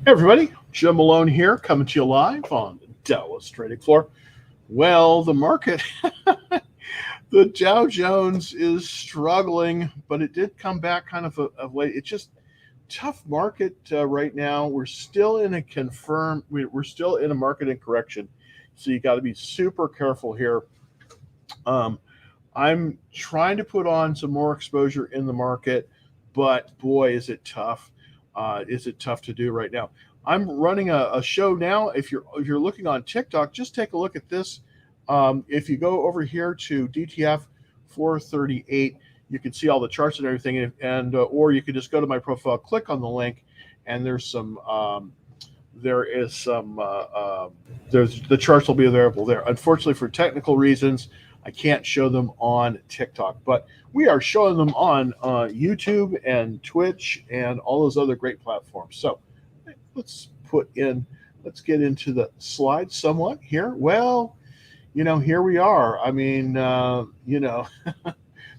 Hey everybody, Jim Malone here, coming to you live on the Dallas Trading Floor. Well, the market, the Dow Jones is struggling, but it did come back kind of late. It's just tough market right now. We're still in a we're still in a market in correction, so you got to be super careful here. Um, I'm trying to put on some more exposure in the market, but boy, is it tough. Is it tough to do right now? I'm running a show now. If you're looking on TikTok, just take a look at this. If you go over here to DTF 438, you can see all the charts and everything, and or you could just go to my profile, click on the link, and there is some there's the charts will be available there. Unfortunately, for technical reasons, I can't show them on TikTok, but we are showing them on YouTube and Twitch and all those other great platforms. So let's let's get into the slides somewhat here. Well, here we are. I mean, the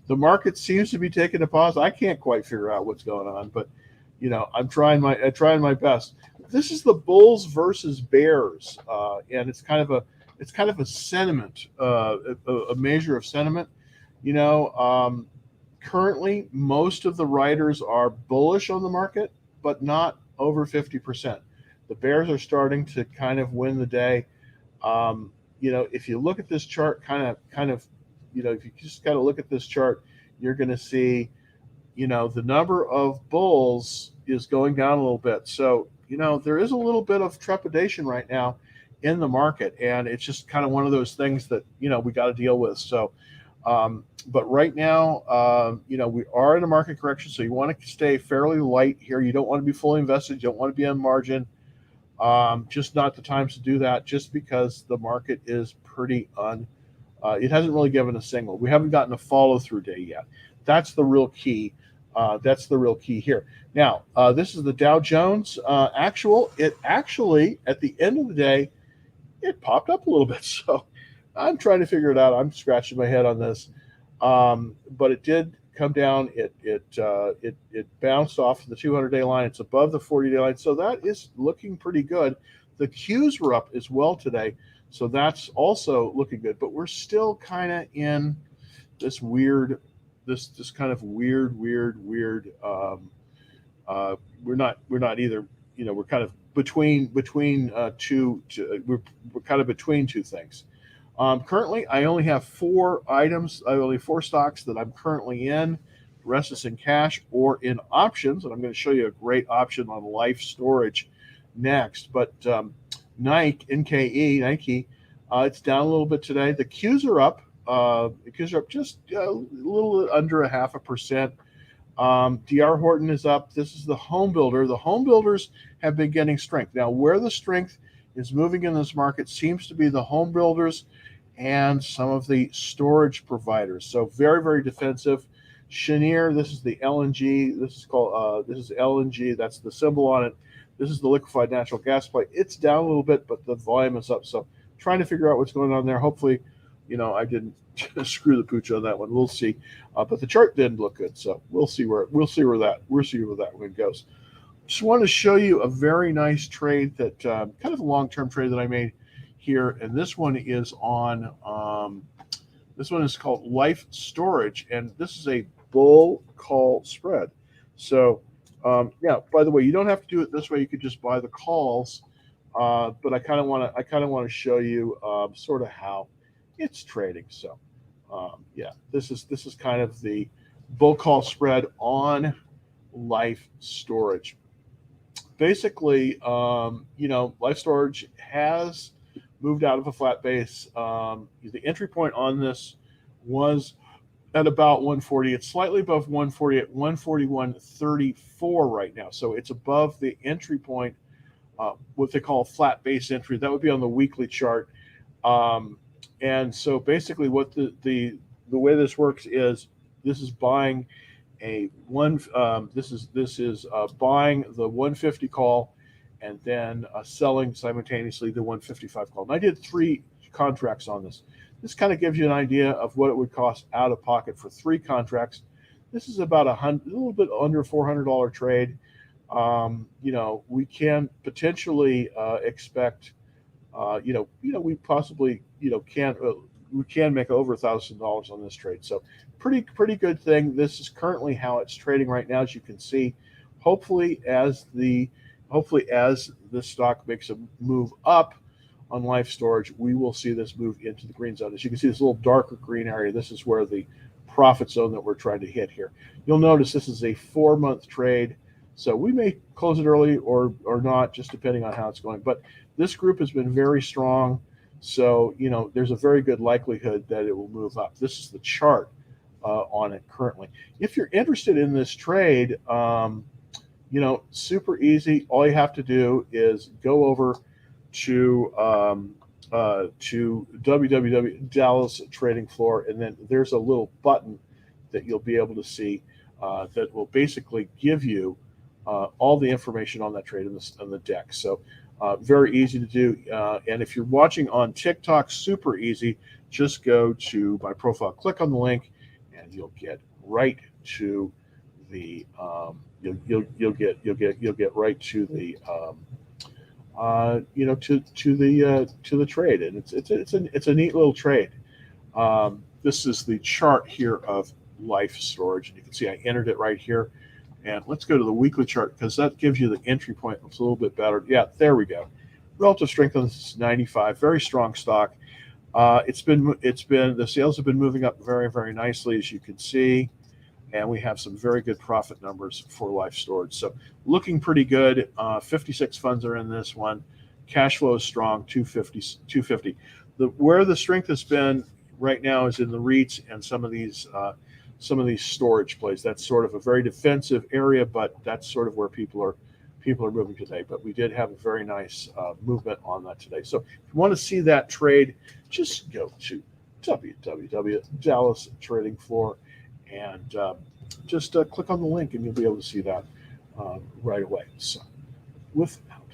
market seems to be taking a pause. I can't quite figure out what's going on, but I'm trying my best. This is the bulls versus bears, and it's kind of a sentiment, a measure of sentiment. Currently, most of the writers are bullish on the market, but not over 50%. The bears are starting to kind of win the day. If you look at this chart, if you just kind of look at this chart, you're going to see, the number of bulls is going down a little bit. So, there is a little bit of trepidation right now in the market, and it's just kind of one of those things that, we got to deal with. So, but right now, we are in a market correction, so you want to stay fairly light here. You don't want to be fully invested. You don't want to be on margin. Just not the times to do that, just because the market is pretty it hasn't really given a signal. We haven't gotten a follow through day yet. That's the real key. That's the real key here. Now, this is the Dow Jones actual. It actually, at the end of the day, it popped up a little bit. So I'm trying to figure it out. I'm scratching my head on this. But it did come down. It bounced off the 200-day line. It's above the 40-day line. So that is looking pretty good. The Qs were up as well today. So that's also looking good. But we're still kind of in this weird, this kind of weird. We're not either. We're kind of between two. We're kind of between two things. Currently, I only have four stocks that I'm currently in. The rest is in cash or in options, and I'm going to show you a great option on life storage next. But Nike, it's down a little bit today. The Qs are up. The Qs are up just a little under 0.5%. DR Horton is up. This is the home builder. The home builders have been getting strength. Now, where the strength is moving in this market seems to be the home builders and some of the storage providers. So very, very defensive. Cheniere, this is the LNG. This is LNG. That's the symbol on it. This is the liquefied natural gas play. It's down a little bit, but the volume is up. So trying to figure out what's going on there. Hopefully, I didn't screw the pooch on that one. We'll see. But the chart didn't look good, so we'll see where that one goes. Just want to show you a very nice trade that kind of a long-term trade that I made here, and this one is on. This one is called Life Storage, and this is a bull call spread. So, by the way, you don't have to do it this way. You could just buy the calls, but I kind of want to show you sort of how it's trading. So, this is kind of the bull call spread on Life Storage. Basically, Life Storage has moved out of a flat base. The entry point on this was at about 140. It's slightly above 140 at 141.34 right now. So it's above the entry point, what they call a flat base entry. That would be on the weekly chart. And so basically what the way this works is this is buying buying the 150 call and then selling simultaneously the 155 call. And I did 3 contracts on this. This kind of gives you an idea of what it would cost out of pocket for 3 contracts. This is about a little bit under $400 trade. We can potentially expect, we possibly, we can make over $1,000 on this trade. So pretty good thing. This is currently how it's trading right now, as you can see. Hopefully, as this stock makes a move up on Life Storage, we will see this move into the green zone. As you can see, this little darker green area, this is where the profit zone that we're trying to hit here. You'll notice this is a 4-month trade, so we may close it early or not, just depending on how it's going. But this group has been very strong, so there's a very good likelihood that it will move up. This is the chart on it currently. If you're interested in this trade, super easy. All you have to do is go over to www Dallas Trading Floor, and then there's a little button that you'll be able to see that will basically give you all the information on that trade on the deck. So very easy to do. And if you're watching on TikTok, super easy. Just go to my profile, click on the link, and you'll get right to the you'll get right to the to the trade, and it's a neat little trade. This is the chart here of Life Storage, and you can see I entered it right here. And let's go to the weekly chart, because that gives you the entry point. It's a little bit better. Yeah, there we go. Relative strength on this is 95. Very strong stock. The sales have been moving up very, very nicely, as you can see. And we have some very good profit numbers for Life Storage. So looking pretty good. 56 funds are in this one. Cash flow is strong, 250. Where the strength has been right now is in the REITs and some of these storage plays. That's sort of a very defensive area, but that's sort of where people are moving today. But we did have a very nice movement on that today. So if you want to see that trade, just go to www Dallas Trading Floor and just click on the link, and you'll be able to see that right away. So without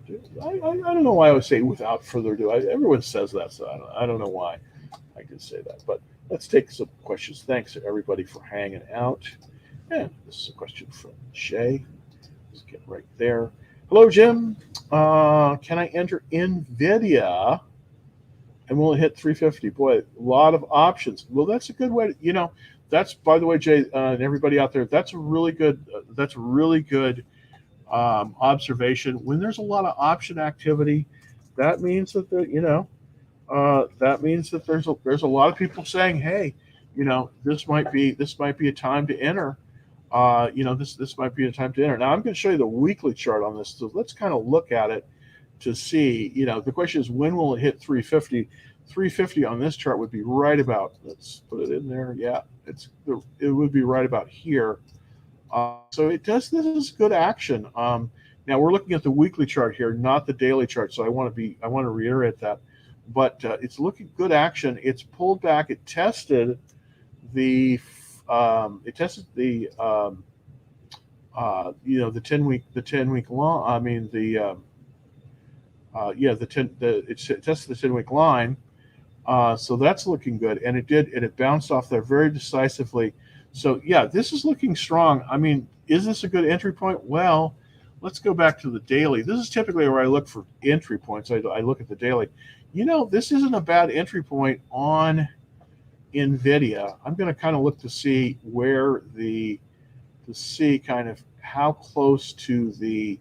further ado, I don't know why I would say without further ado. Everyone says that, so I don't know why I can say that. But let's take some questions. Thanks to everybody for hanging out. And this is a question from Shay. Let's get right there. Hello, Jim. Can I enter NVIDIA? And will it hit 350? Boy, a lot of options. Well, that's a good way to, that's, by the way, Jay, and everybody out there, that's a really good observation. When there's a lot of option activity, that means that there's a lot of people saying, hey, this might be a time to enter. This might be a time to enter. Now I'm going to show you the weekly chart on this. So let's kind of look at it to see, the question is, when will it hit 350? 350 on this chart would be right about, let's put it in there. Yeah, it would be right about here. So this is good action. Now we're looking at the weekly chart here, not the daily chart. So I want to reiterate that, but it's looking good action. It's pulled back. It tested the 10-week long. It tested the 10-week line. So that's looking good, and it bounced off there very decisively. So yeah, this is looking strong. I mean, is this a good entry point? Well, let's go back to the daily. This is typically where I look for entry points. I look at the daily. This isn't a bad entry point on NVIDIA. I'm going to kind of look to see kind of how close to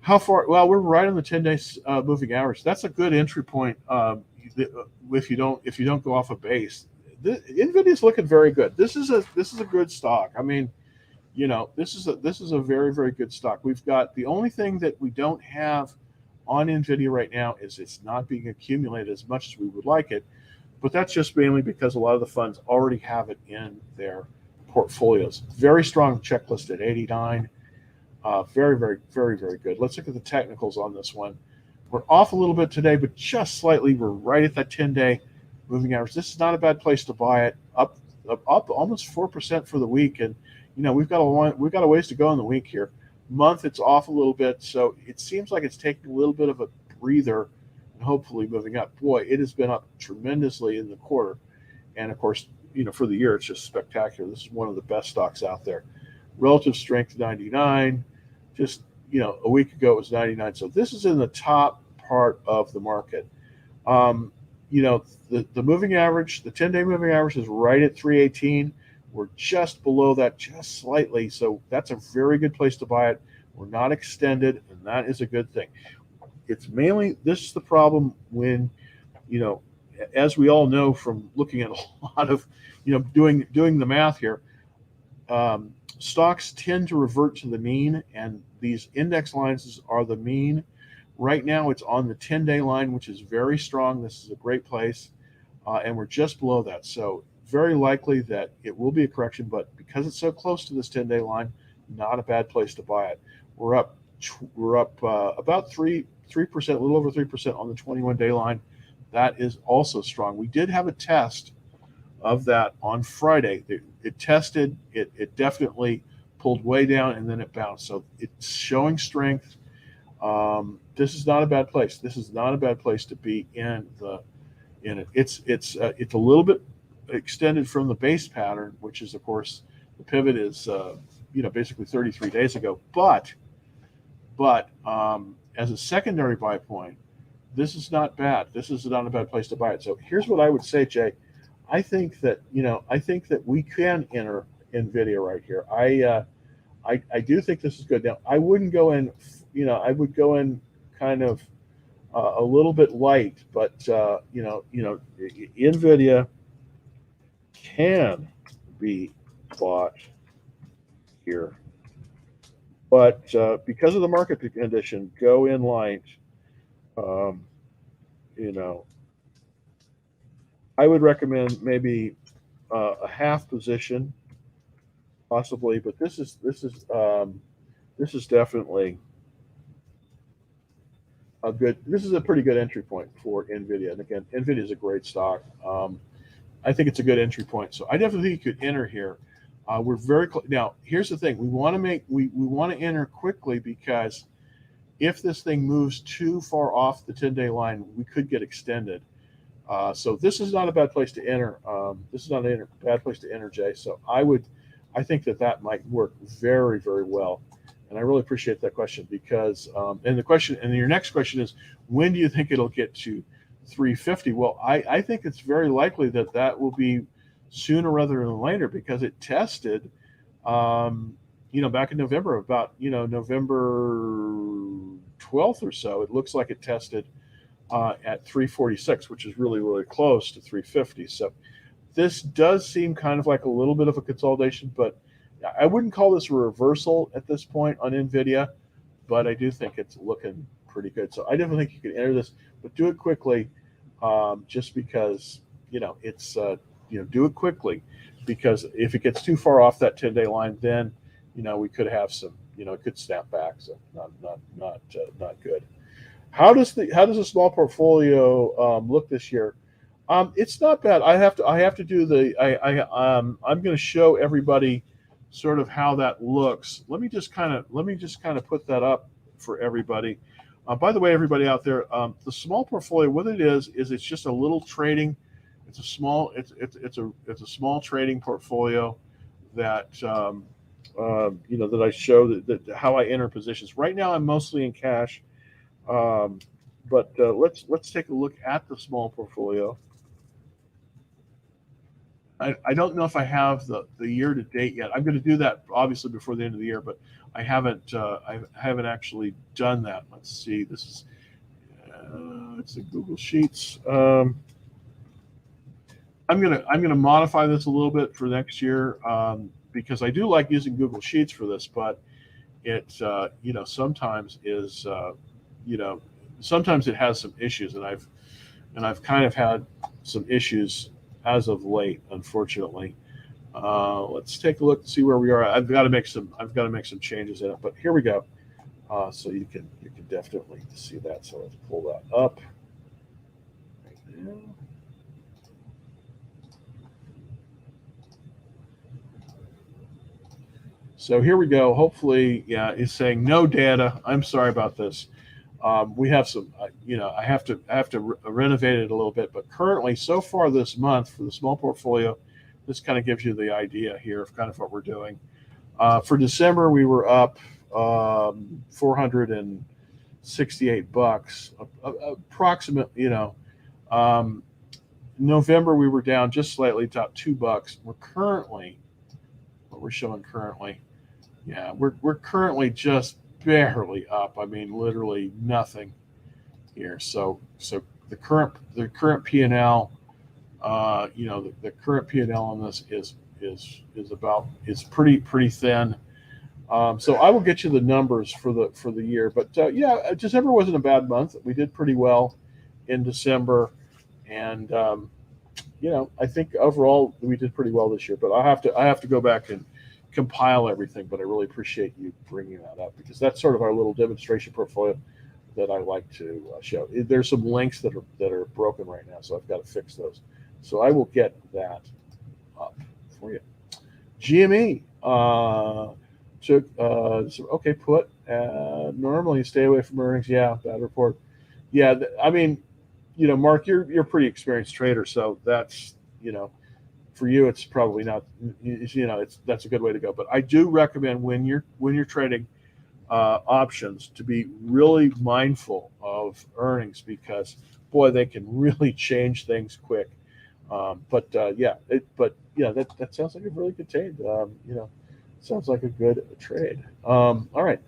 how far. Well, we're right on the 10-day moving average. That's a good entry point. If you don't go off a base, NVIDIA is looking very good. This is a good stock. I mean, this is a very, very good stock. We've got, the only thing that we don't have on NVIDIA right now is it's not being accumulated as much as we would like it, but that's just mainly because a lot of the funds already have it in their portfolios. Very strong checklist at 89. Very, very, very, very good. Let's look at the technicals on this one. We're off a little bit today, but just slightly. We're right at that 10-day moving average. This is not a bad place to buy it. Up almost 4% for the week, and we've got a ways to go in the week here. Month, it's off a little bit, so it seems like it's taking a little bit of a breather and hopefully moving up. Boy, it has been up tremendously in the quarter, and of course, for the year, it's just spectacular. This is one of the best stocks out there. Relative strength 99. Just, a week ago it was 99. So this is in the top part of the market. Um, the moving average, the 10-day moving average is right at 318. We're just below that, just slightly. So that's a very good place to buy it. We're not extended, and that is a good thing. It's mainly, this is the problem when, you know, as we all know from looking at a lot of, doing the math here, stocks tend to revert to the mean, and these index lines are the mean. Right now, it's on the 10-day line, which is very strong. This is a great place, and we're just below that. So very likely that it will be a correction, but because it's so close to this 10-day line, not a bad place to buy it. We're up about 3%, a little over 3% on the 21-day line. That is also strong. We did have a test of that on Friday. It tested, it definitely pulled way down, and then it bounced. So it's showing strength. This is not a bad place. This is not a bad place to be in it. It's a little bit extended from the base pattern, which is, of course, the pivot is basically 33 days ago. But as a secondary buy point, this is not bad. This is not a bad place to buy it. So here's what I would say, Jay. I think that we can enter NVIDIA right here. I do think this is good. Now, I wouldn't go in. I would go in kind of a little bit light, but NVIDIA can be bought here, but because of the market condition, go in light. I would recommend maybe a half position, possibly, but this is definitely a good. This is a pretty good entry point for NVIDIA. And again, NVIDIA is a great stock. I think it's a good entry point. So I definitely think you could enter here. We're very close. Now, here's the thing: we want to enter quickly, because if this thing moves too far off the 10-day line, we could get extended. So this is not a bad place to enter. This is not a bad place to enter, Jay. So I think that might work very, very well. And I really appreciate that question, because and your next question is, when do you think it'll get to 350? Well, I think it's very likely that will be sooner rather than later, because it tested, back in November, about, November 12th or so. It looks like it tested at 346, which is really, really close to 350. So this does seem kind of like a little bit of a consolidation, but I wouldn't call this a reversal at this point on NVIDIA, but I do think it's looking pretty good. So I definitely think you can enter this, but do it quickly, just because, it's, do it quickly, because if it gets too far off that 10-day line, then, we could have some, it could snap back. So not good. How does a small portfolio look this year? It's not bad. I have to do I'm going to show everybody sort of how that looks. Let me just kind of put that up for everybody. By the way, everybody out there, the small portfolio, what it is it's just a little trading. It's a small trading portfolio that that I show that how I enter positions. Right now, I'm mostly in cash. But let's take a look at the small portfolio. I don't know if I have the year to date yet. I'm going to do that obviously before the end of the year, but I haven't actually done that. Let's see. This is it's a Google Sheets. I'm gonna modify this a little bit for next year, because I do like using Google Sheets for this, but it sometimes is sometimes it has some issues, and I've kind of had some issues as of late, unfortunately. Let's take a look and see where we are. I've got to make some changes in it, but here we go. So you can definitely see that. So let's pull that up right now. So here we go. Hopefully, yeah, it's saying no data. I'm sorry about this. We have some, I have to renovate it a little bit, but currently, so far this month for the small portfolio, this kind of gives you the idea here of kind of what we're doing. For December, we were up 468 bucks, approximately. Um, November we were down just slightly, top $2. We're currently what we're showing currently. Yeah, we're currently just barely up. I mean, literally nothing here. So the current P and L, the current P and L on this is pretty thin. So I will get you the numbers for the year, but yeah, December wasn't a bad month. We did pretty well in December, and I think overall we did pretty well this year. But I have to go back and compile everything. But I really appreciate you bringing that up because that's sort of our little demonstration portfolio that I like to show. There's some links that are broken right now, so I've got to fix those. So I will get that up for you. GME took okay put. Normally stay away from earnings. Yeah, bad report. Yeah, I mean, Mark, you're a pretty experienced trader, so that's for you, it's probably not. That's a good way to go. But I do recommend when you're trading options to be really mindful of earnings because boy, they can really change things quick. That sounds like a really good trade. Sounds like a good trade. All right,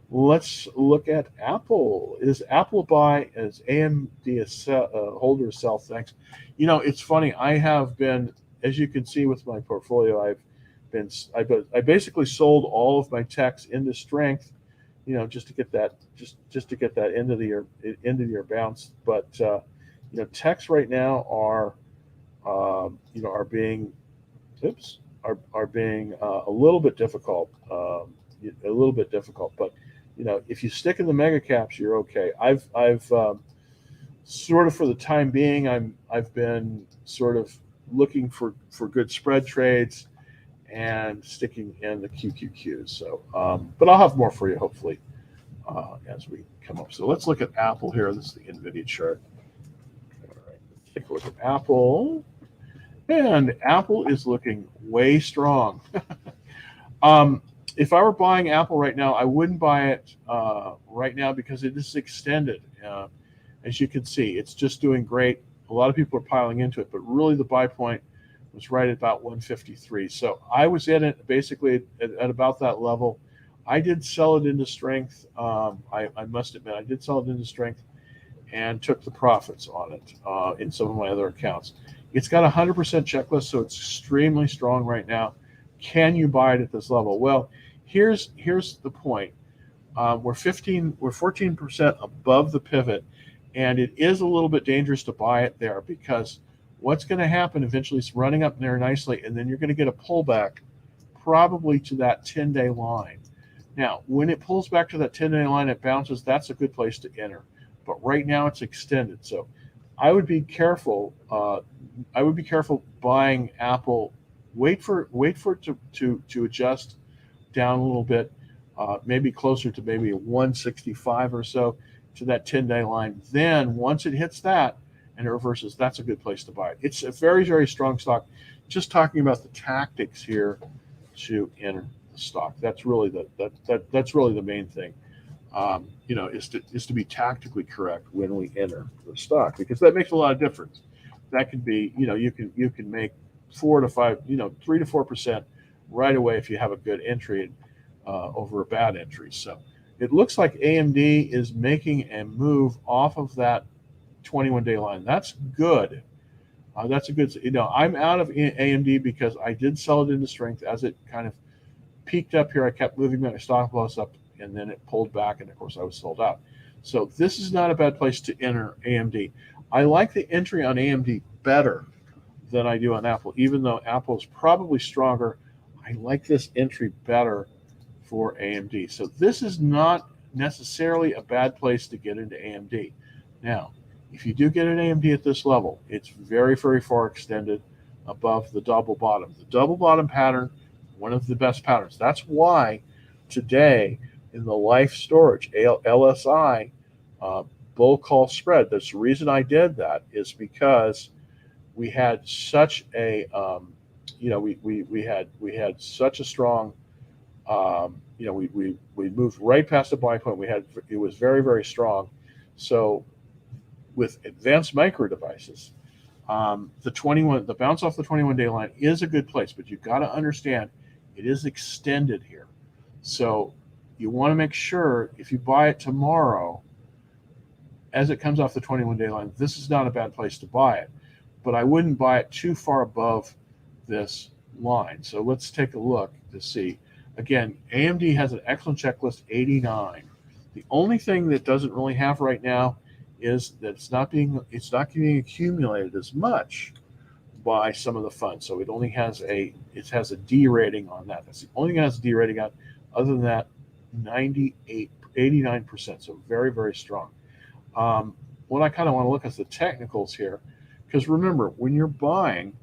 let's look at Apple. Is Apple a buy? Is AMD a holder or sell? Thanks. It's funny. I have been, as you can see with my portfolio, I basically sold all of my techs into strength, just to get that end of the year bounce. But techs right now are being a little bit difficult, But if you stick in the mega caps, you're okay. I've sort of for the time being, I've been sort of looking for good spread trades and sticking in the QQQs. So, but I'll have more for you hopefully as we come up. So let's look at Apple here. This is the NVIDIA chart. All right, let's take a look at Apple. And Apple is looking way strong. If I were buying Apple right now, I wouldn't buy it right now because it is extended. As you can see, it's just doing great. A lot of people are piling into it, but really the buy point was right at about 153. So I was in it basically at about that level. I did sell it into strength. I must admit, I did sell it into strength and took the profits on it in some of my other accounts. It's got a 100% checklist, so it's extremely strong right now. Can you buy it at this level? Well, here's the point. We're 14% above the pivot, and it is a little bit dangerous to buy it there because what's going to happen eventually is running up there nicely, and then you're going to get a pullback probably to that 10-day line. Now, when it pulls back to that 10-day line, it bounces. That's a good place to enter. But right now it's extended, so I would be careful. I would be careful buying Apple. Wait for it to adjust down a little bit, maybe closer to maybe a 165 or so to that 10-day line. Then once it hits that and it reverses, that's a good place to buy it. It's a very, very strong stock. Just talking about the tactics here to enter the stock. That's really that's really the main thing. Is to be tactically correct when we enter the stock because that makes a lot of difference. That could be, you can make 4 to 5, 3 to 4% right away if you have a good entry over a bad entry. So it looks like AMD is making a move off of that 21-day line. That's good. That's a good. I'm out of AMD because I did sell it into strength as it kind of peaked up here. I kept moving my stop loss up, and then it pulled back, and of course I was sold out. So this is not a bad place to enter AMD. I like the entry on AMD better than I do on Apple, even though Apple is probably stronger. I like this entry better for AMD. So this is not necessarily a bad place to get into AMD. Now, if you do get an AMD at this level, it's very, very far extended above the double bottom. The double bottom pattern, one of the best patterns. That's why today in the life storage, LSI, bull call spread. That's the reason I did that is because we had such a, we had such a strong We moved right past the buy point. It was very, very strong. So with advanced micro devices, the bounce off the 21-day line is a good place, but you've got to understand it is extended here. So you want to make sure if you buy it tomorrow, as it comes off the 21-day line, this is not a bad place to buy it. But I wouldn't buy it too far above this line. So let's take a look to see. Again, AMD has an excellent checklist, 89. The only thing that doesn't really have right now is that it's not being accumulated as much by some of the funds. So it only has a D rating on that. That's the only thing it has a D rating on. Other than that, 89%. So very, very strong. What I kind of want to look at is the technicals here, because remember, when you're buying,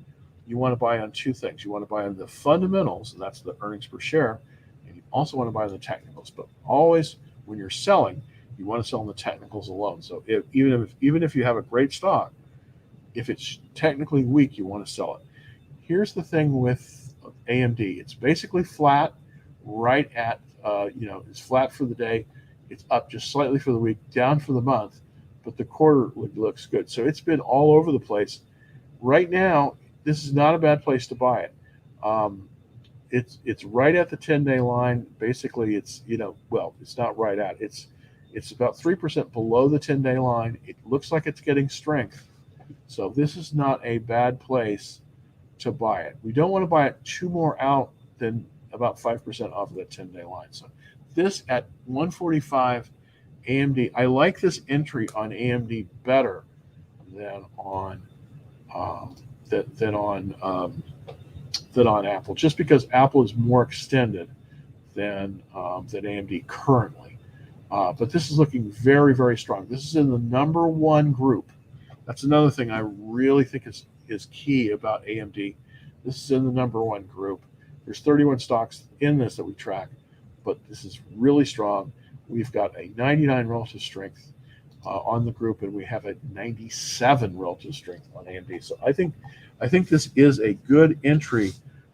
you want to buy on two things. You want to buy on the fundamentals, and that's the earnings per share, and you also want to buy on the technicals. But always, when you're selling, you want to sell on the technicals alone. So even if you have a great stock, if it's technically weak, you want to sell it. Here's the thing with AMD: it's basically flat, right at it's flat for the day. It's up just slightly for the week, down for the month, but the quarter looks good. So it's been all over the place. Right now, this is not a bad place to buy it. It's right at the 10-day line. Basically, it's not right at. It's about 3% below the 10-day line. It looks like it's getting strength. So this is not a bad place to buy it. We don't want to buy it too more out than about 5% off of that 10-day line. So this at 145 AMD, I like this entry on AMD better than on than on Apple, just because Apple is more extended than AMD currently. But this is looking very, very strong. This is in the number one group. That's another thing I really think is key about AMD. This is in the number one group. There's 31 stocks in this that we track, but this is really strong. We've got a 99 relative strength on the group, and we have a 97 relative strength on AMD. So I think this is a good entry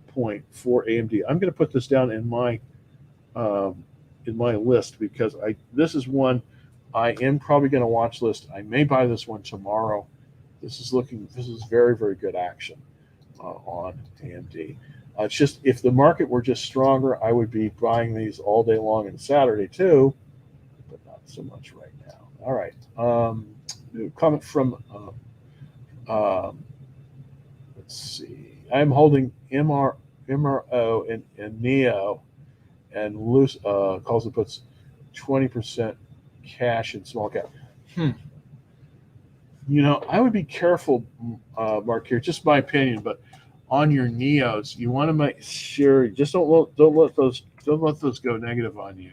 point for AMD. I'm going to put this down in my list because this is one I am probably going to watch list. I may buy this one tomorrow. This is very, very good action on AMD. It's just if the market were just stronger, I would be buying these all day long and Saturday too, but not so much right now. All right. Comment from let's see. I'm holding MRO and Neo, and loose calls and puts 20% cash in small cap. I would be careful, Mark, here, just my opinion, but on your Neos, you want to make sure just don't let those go negative on you.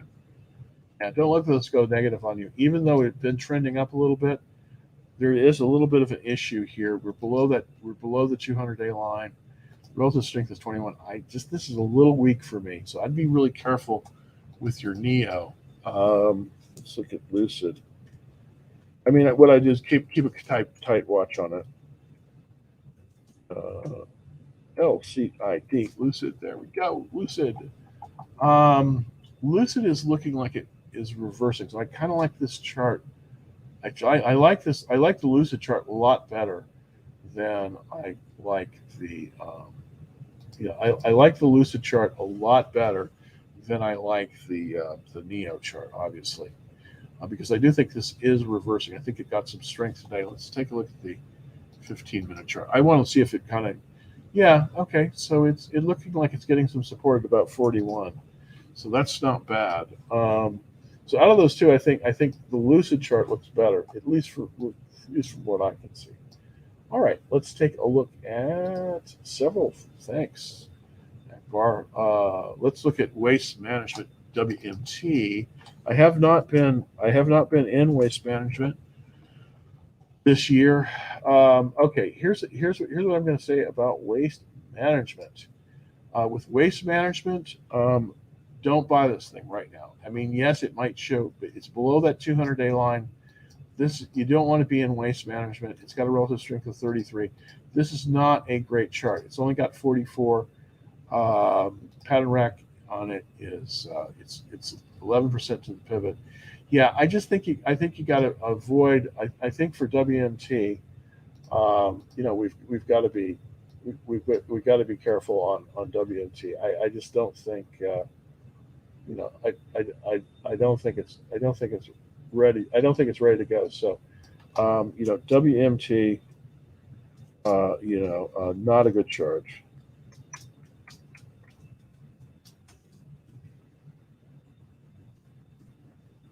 Yeah, don't let those go negative on you. Even though it's been trending up a little bit, there is a little bit of an issue here. We're below the 200-day line. Relative strength is 21. This is a little weak for me, so I'd be really careful with your Neo. Let's look at Lucid. I mean, what I do is keep a tight watch on it. LCID, Lucid. There we go, Lucid. Lucid is looking like it is reversing. So I kind of like this chart. I like this. I like the Lucid chart a lot better than I like the. I like the Lucid chart a lot better than I like the Neo chart, obviously, because I do think this is reversing. I think it got some strength today. Let's take a look at the 15-minute chart. I want to see if it kind of. Yeah, okay. So it's looking like it's getting some support at about 41. So that's not bad. So out of those two, I think the Lucid chart looks better, at least from what I can see. All right, let's take a look at several things. Let's look at Waste Management, WMT. I have not been in Waste Management this year. Okay, here's what I'm going to say about Waste Management. With Waste Management, don't buy this thing right now. I mean, yes, it might show, but it's below that 200-day line. You don't want to be in Waste Management. It's got a relative strength of 33. This is not a great chart. It's only got 44 pattern rack on it is it's 11% to the pivot. Yeah, I think you got to avoid. I think for WMT, we've got to be we've got to be careful on WMT. I just don't think I don't think it's ready. I don't think it's ready to go. So WMT, not a good charge.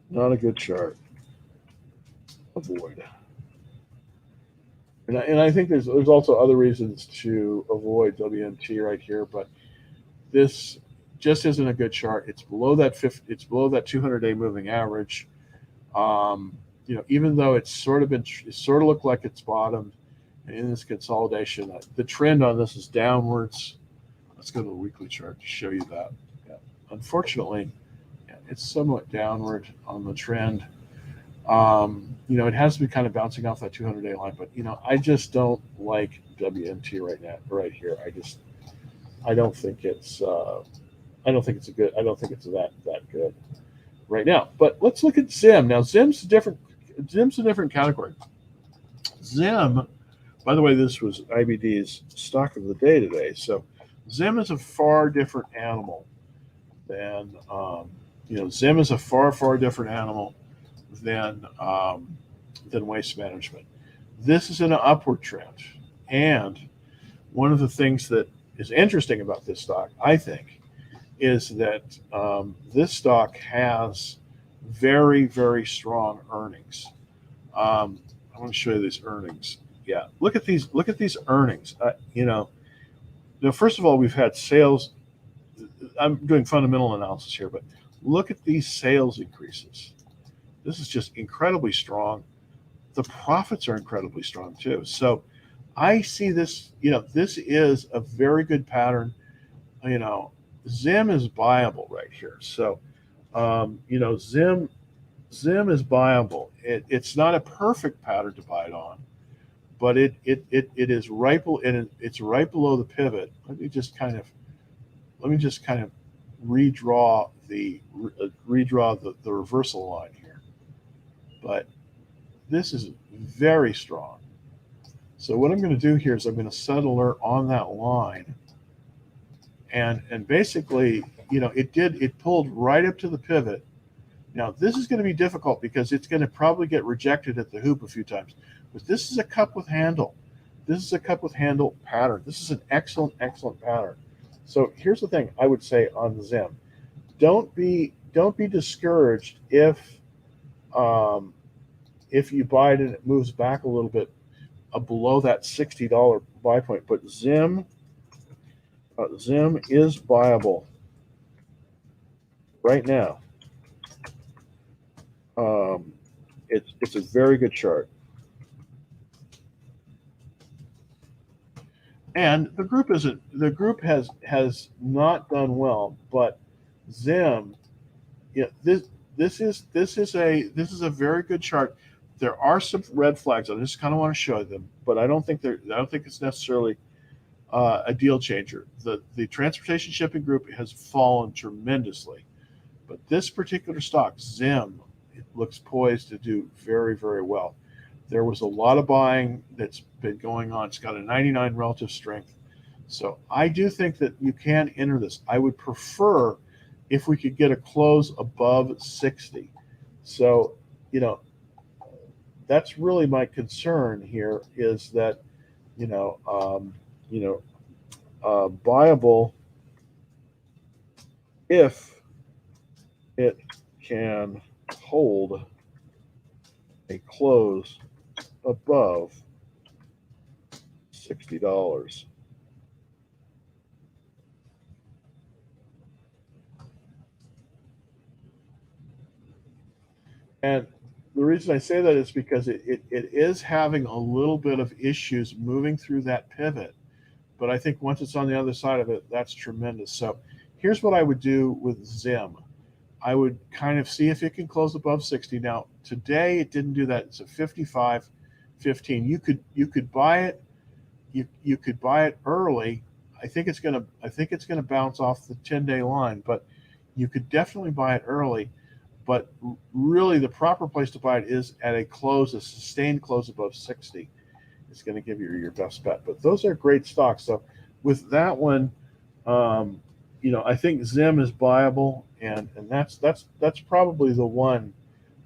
Not a good chart. Avoid. And I think there's also other reasons to avoid WMT right here, but this just isn't a good chart. It's below that 200-day moving average. Even though it's sort of looked like it's bottomed in this consolidation, the trend on this is downwards. Let's go to the weekly chart to show you that. Yeah. Unfortunately, it's somewhat downward on the trend. It has been kind of bouncing off that 200-day line, but I just don't like WMT right here. I don't think it's that good right now. But let's look at Zim. Now Zim's a different category. Zim, by the way, this was IBD's stock of the day today. So Zim is a far different animal than Zim is a far different animal than Waste Management. This is in an upward trend, and one of the things that is interesting about this stock, I think, is that this stock has very strong earnings. I want to show you these earnings. Yeah, look at these earnings. First of all, we've had sales. I'm doing fundamental analysis here, but look at these sales increases. This is just incredibly strong. The profits are incredibly strong too. So I see this, this is a very good pattern. Zim is buyable right here. So, Zim is buyable. It's not a perfect pattern to buy it on, but it is right and it's right below the pivot. Let me just kind of redraw the reversal line here. But this is very strong. So what I'm going to do here is I'm going to set alert on that line. And basically, it pulled right up to the pivot. Now, this is going to be difficult because it's going to probably get rejected at the hoop a few times. But this is a cup with handle. This is a cup with handle pattern. This is an excellent pattern. So here's the thing I would say on Zim. Don't be discouraged if you buy it and it moves back a little bit below that $60 buy point. But Zim is buyable right now. It's a very good chart. And the group has not done well, but Zim, this is a very good chart. There are some red flags. I just kind of want to show them, but I don't think it's necessarily a deal changer. The transportation shipping group has fallen tremendously, but this particular stock, Zim, it looks poised to do very well. There was a lot of buying that's been going on. It's got a 99 relative strength. So I do think that you can enter this. I would prefer if we could get a close above 60. So, that's really my concern here is that, buyable if it can hold a close above $60. And the reason I say that is because it is having a little bit of issues moving through that pivot. But I think once it's on the other side of it, that's tremendous. So here's what I would do with Zim. I would kind of see if it can close above 60. Now, today it didn't do that. It's a 55.15. You could buy it. You could buy it early. I think it's gonna bounce off the 10-day line, but you could definitely buy it early. But really, the proper place to buy it is at a close, a sustained close above 60. It's going to give you your best bet. But those are great stocks. So with that one, um, I think Zim is viable, and that's probably the one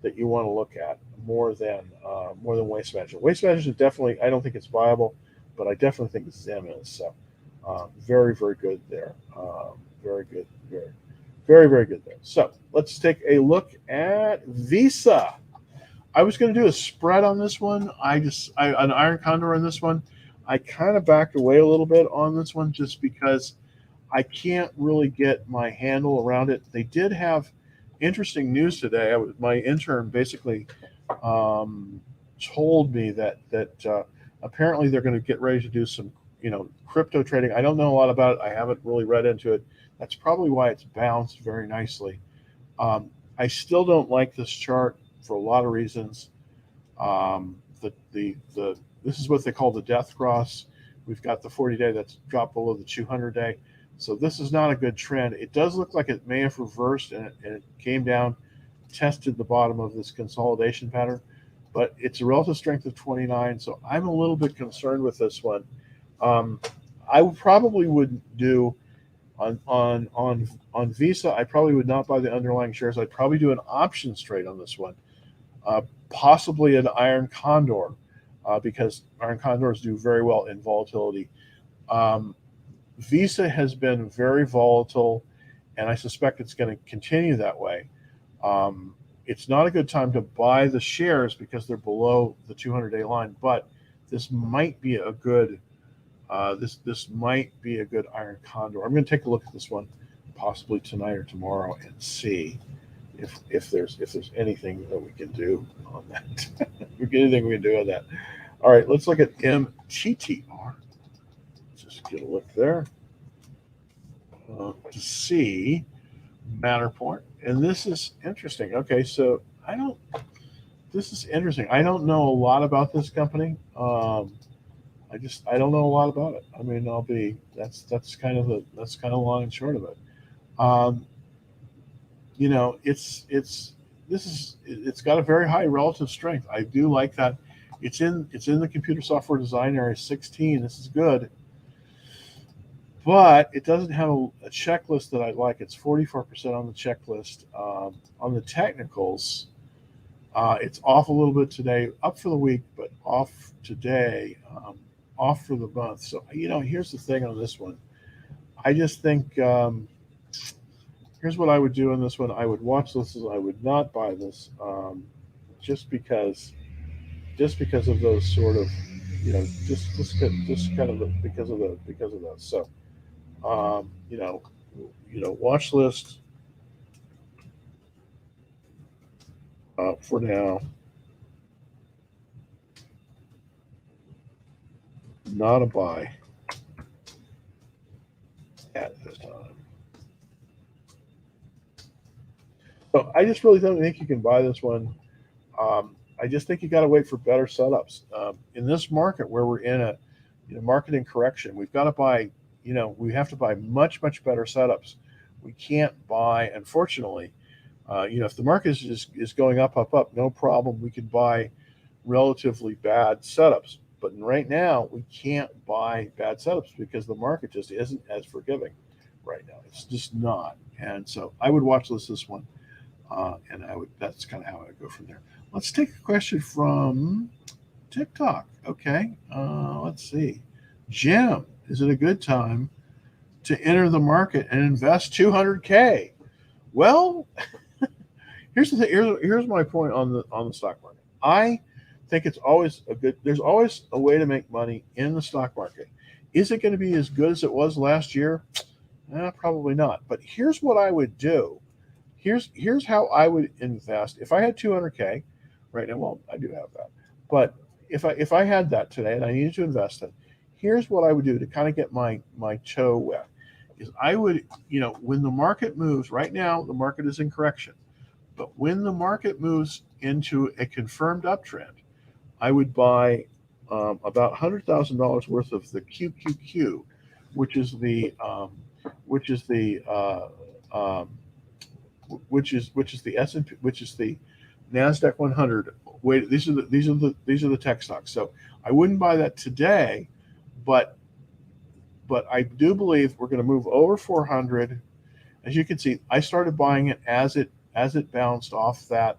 that you want to look at more than Waste Management. Waste Management definitely, I don't think it's viable, but I definitely think Zim is. So very, very good there. Very good. Very, very good there. So let's take a look at Visa. I was going to do a spread on this one. An iron condor on this one. I kind of backed away a little bit on this one just because I can't really get my handle around it. They did have interesting news today. My intern basically told me that apparently they're going to get ready to do some crypto trading. I don't know a lot about it. I haven't really read into it. That's probably why it's bounced very nicely. I still don't like this chart for a lot of reasons. This is what they call the death cross. We've got the 40-day that's dropped below the 200-day. So this is not a good trend. It does look like it may have reversed and it came down, tested the bottom of this consolidation pattern, but it's a relative strength of 29. So I'm a little bit concerned with this one. I probably wouldn't do on Visa. I probably would not buy the underlying shares. I'd probably do an options trade on this one, possibly an iron condor, because iron condors do very well in volatility. Visa has been very volatile, and I suspect it's going to continue that way. It's not a good time to buy the shares because they're below the 200-day line, but this might be a good this might be a good iron condor. I'm going to take a look at this one possibly tonight or tomorrow and see if there's anything that we can do on that. Anything we can do on that. All right, let's look at MTTR. Just get a look there to see Matterport, and this is interesting. Okay, so this is interesting. I don't know a lot about this company. I don't know a lot about it. I mean, that's kind of long and short of it. Um, it's got a very high relative strength. I do like that. It's in the computer software design area 16. This is good, but it doesn't have a checklist that I like. It's 44% on the checklist. On the technicals, it's off a little bit today, up for the week, but off today. Off for the month. So here's the thing on this one. I just think here's what I would do on this one. I would watch this. I would not buy this, just because of those sort of just kind of because of that. So watch list for now. Not a buy at this time. So I just really don't think you can buy this one. I just think you got to wait for better setups. In this market where we're in a market in correction, we've got to buy. We have to buy much better setups. We can't buy, unfortunately. If the market is going up, no problem. We can buy relatively bad setups. But right now, we can't buy bad setups because the market just isn't as forgiving right now. It's just not. And so I would watch this one, and that's kind of how I would go from there. Let's take a question from TikTok. Okay, let's see. Jim, is it a good time to enter the market and invest $200K? Well, here's the thing. Here's my point on the stock market. I think it's always there's always a way to make money in the stock market. Is it going to be as good as it was last year? Probably not. But here's what I would do. Here's how I would invest. If I had $200K right now, well, I do have that. But if I had that today and I needed to invest it, here's what I would do to kind of get my toe wet. Is I would, when the market moves, right now the market is in correction, but when the market moves into a confirmed uptrend, I would buy about $100,000 worth of the QQQ, which is the which is the which is the S&P, which is the Nasdaq 100. Wait, these are the tech stocks. So I wouldn't buy that today, but I do believe we're going to move over 400. As you can see, I started buying it as it bounced off that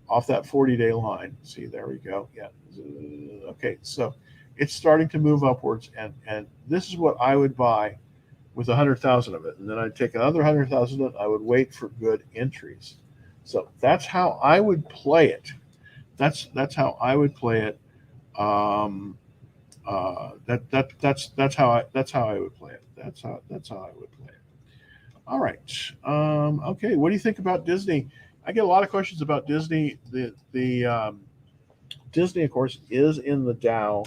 40-day line. See, there we go. Yeah. Okay, so it's starting to move upwards, and this is what I would buy with 100,000 of it, and then I'd take another 100,000 of it. I would wait for good entries. So that's how I would play it. That's how I would play it. That's how I would play it. That's how I would play it. All right. Okay. What do you think about Disney? I get a lot of questions about Disney. The Disney, of course, is in the Dow.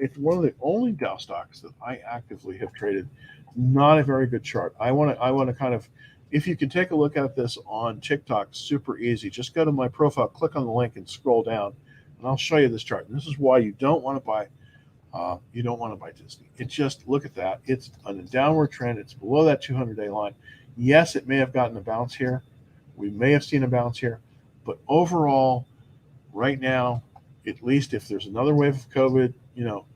It's one of the only Dow stocks that I actively have traded. Not a very good chart. I want to kind of, if you can take a look at this on TikTok, super easy. Just go to my profile, click on the link, and scroll down, and I'll show you this chart. And this is why you don't want to buy. You don't want to buy Disney. It just, look at that. It's on a downward trend. It's below that 200-day line. Yes, it may have gotten a bounce here. We may have seen a bounce here, but overall, right now, at least if there's another wave of COVID,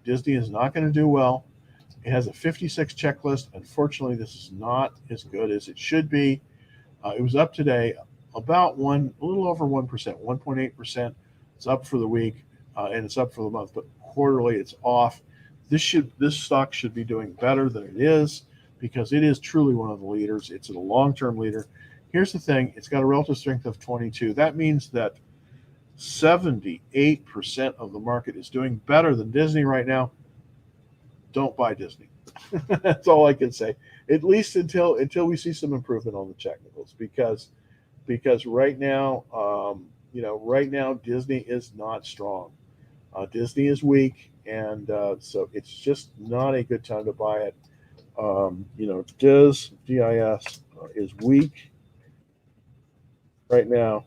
Disney is not going to do well. It has a 56 checklist. Unfortunately, this is not as good as it should be. It was up today about a little over 1%, 1.8%. It's up for the week, and it's up for the month, but quarterly it's off. This stock should be doing better than it is, because it is truly one of the leaders. It's a long-term leader. Here's the thing. It's got a relative strength of 22. That means that 78% of the market is doing better than Disney right now. Don't buy Disney. That's all I can say. At least until we see some improvement on the technicals, because right now, right now Disney is not strong. Disney is weak, and so it's just not a good time to buy it. DIS is weak right now.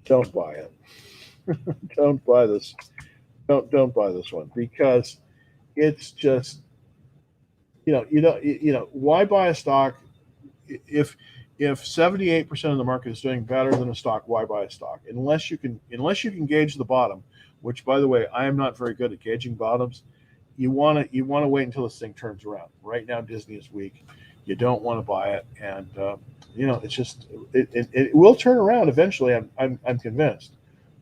Don't buy it. Don't buy this. Don't buy this one, because it's just, why buy a stock if 78% of the market is doing better than a stock? Why buy a stock unless you can gauge the bottom, which, by the way, I am not very good at gauging bottoms. You want to wait until this thing turns around. Right now, Disney is weak. You don't want to buy it, and it's just it will turn around eventually. I'm convinced,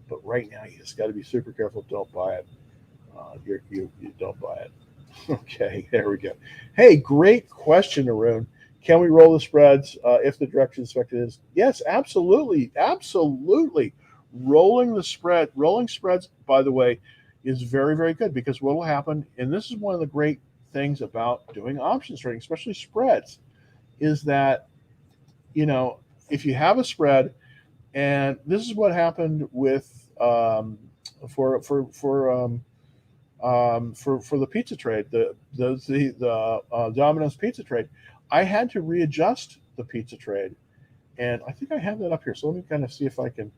but right now you just got to be super careful. Don't buy it. You don't buy it. Okay, there we go. Hey, great question, Arun. Can we roll the spreads if the direction expected is? Yes, absolutely, absolutely. Rolling spreads, by the way, is very, very good, because what will happen, and this is one of the great things about doing options trading, especially spreads, is that if you have a spread, and this is what happened with for the pizza trade, the Domino's pizza trade, I had to readjust the pizza trade, and I think I have that up here. So let me kind of see if I can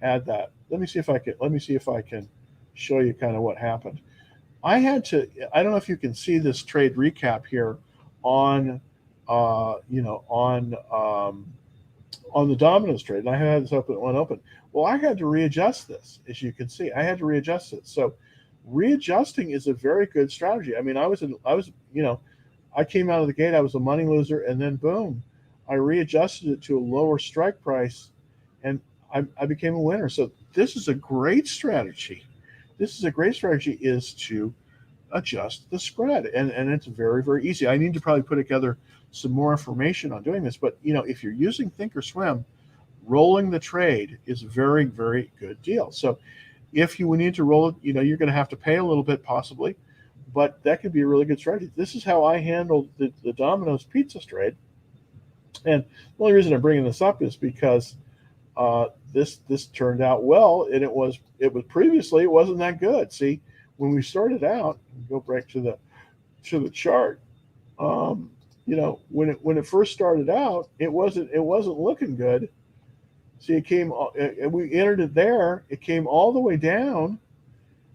add that. Let me see if I can show you kind of what happened. I had to. I don't know if you can see this trade recap here on on the Domino's trade, and I had this open. Well, I had to readjust this. As you can see, I had to readjust it. So readjusting is a very good strategy. I mean, I came out of the gate, I was a money loser, and then boom, I readjusted it to a lower strike price, and I became a winner. So this is a great strategy. Is to adjust the spread, and it's very, very easy. I need to probably put together some more information on doing this, but if you're using Thinkorswim, rolling the trade is a very, very good deal. So if you need to roll it, you're going to have to pay a little bit possibly, but that could be a really good strategy. This is how I handled the Domino's pizza trade, and the only reason I'm bringing this up is because this turned out well, and it was previously it wasn't that good. See, when we started out, go back to the chart. When it first started out, it wasn't looking good. See, we entered it there. It came all the way down,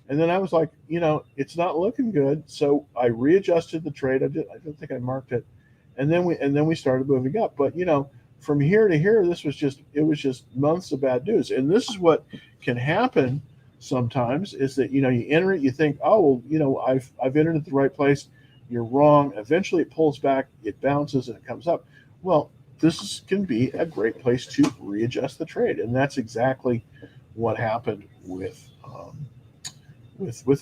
And then I was like, it's not looking good. So I readjusted the trade. I don't think I marked it. And then we started moving up. But from here to here, it was just months of bad news. And this is what can happen sometimes is that you enter it, you think, oh well, I've entered at the right place. You're wrong. Eventually it pulls back, it bounces, and it comes up. Well, can be a great place to readjust the trade. And that's exactly what happened with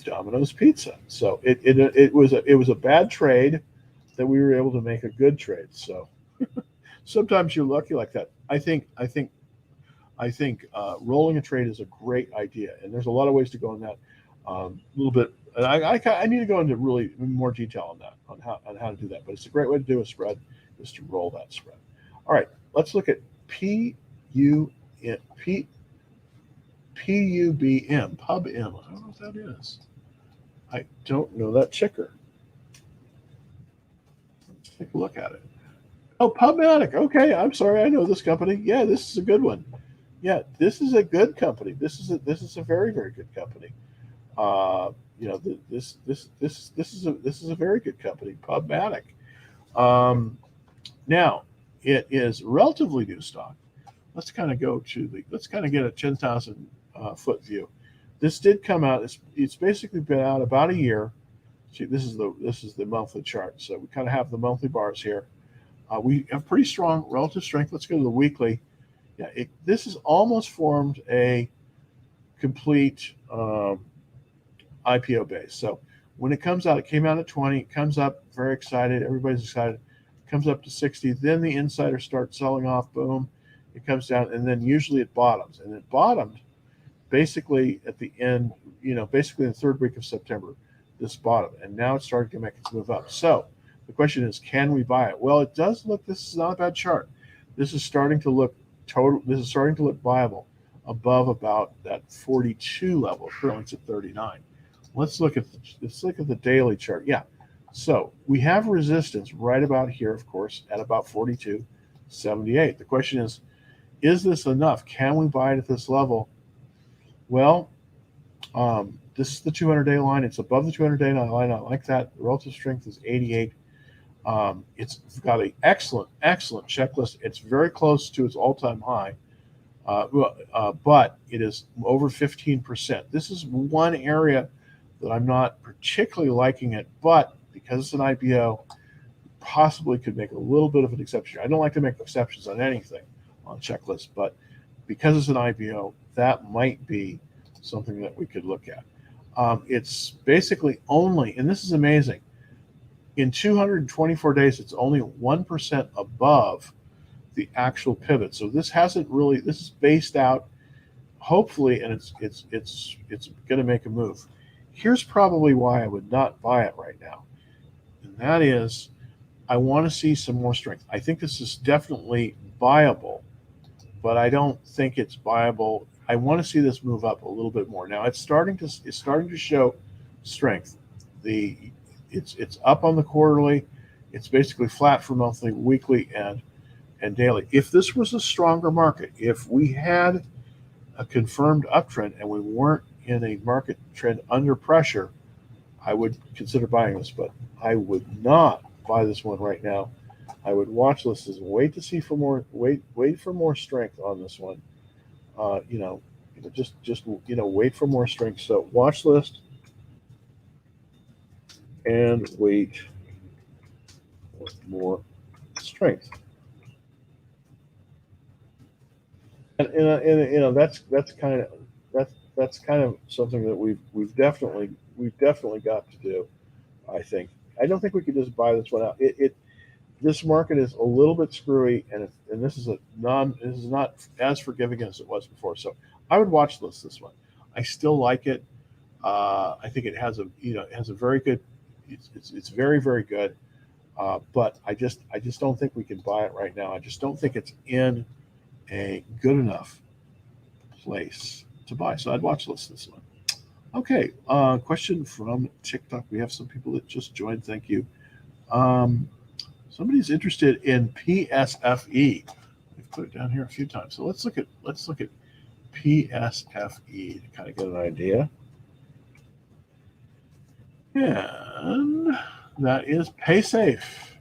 Domino's Pizza. So it was a bad trade that we were able to make a good trade. So sometimes you're lucky like that. I think rolling a trade is a great idea, and there's a lot of ways to go on that. A little bit, and I need to go into really more detail on that, on how to do that. But it's a great way to do a spread is to roll that spread. All right, let's look at PUBM. I don't know what that is. I don't know that ticker. Let's take a look at it. Oh, Pubmatic. Okay, I'm sorry. I know this company. Yeah, this is a good one. Yeah, this is a good company. This is a very, very good company. This is a very good company, Pubmatic. Now it is relatively new stock. Let's kind of get a 10,000 foot view. This did come out. It's basically been out about a year. See, this is the monthly chart. So we kind of have the monthly bars here. We have pretty strong relative strength. Let's go to the weekly. Yeah, this has almost formed a complete IPO base. So when it comes out, it came out at 20. It comes up, very excited. Everybody's excited. It comes up to 60. Then the insiders start selling off. Boom. It comes down, and then usually it bottoms. And it bottomed basically at the end, basically in the third week of September, this bottom. And now it's starting to make its move up. So the question is, can we buy it? Well, it does look, this is not a bad chart. This is starting to look viable above about that 42 level. Currently it's at 39. Let's look at the daily chart. Yeah. So we have resistance right about here, of course, at about 42.78. The question is this enough? Can we buy it at this level? Well, this is the 200-day line. It's above the 200-day line. I like that. The relative strength is 88. It's got an excellent checklist. It's very close to its all-time high, but it is over 15%. This is one area that I'm not particularly liking it, but because it's an IPO, possibly could make a little bit of an exception. I don't like to make exceptions on anything on checklists, but because it's an IPO, that might be something that we could look at. It's basically only, and this is amazing, in 224 days, it's only 1% above the actual pivot. So this is based out, hopefully, and it's going to make a move. Here's probably why I would not buy it right now, and that is, I want to see some more strength. I think this is definitely viable, but I don't think it's viable. I want to see this move up a little bit more. Now it's starting to show strength. It's up on the quarterly. It's basically flat for monthly, weekly, and daily. If this was a stronger market, if we had a confirmed uptrend and we weren't in a market trend under pressure, I would consider buying this, but I would not buy this one right now. I would watch this and wait for more strength on this one. Just wait for more strength. So watch list and wait for more strength. And that's kind of something that we've definitely got to do. I don't think we could just buy this one out. This market is a little bit screwy, and this is not as forgiving as it was before. So I would watch this one. I still like it. I think it has a very good. It's very, very good. But I just don't think we can buy it right now. I just don't think it's in a good enough place to buy. So I'd watch this one. Okay. Question from TikTok. We have some people that just joined. Thank you. Somebody's interested in PSFE. We've put it down here a few times. So let's look at PSFE to kind of get an idea. And that is pay safe.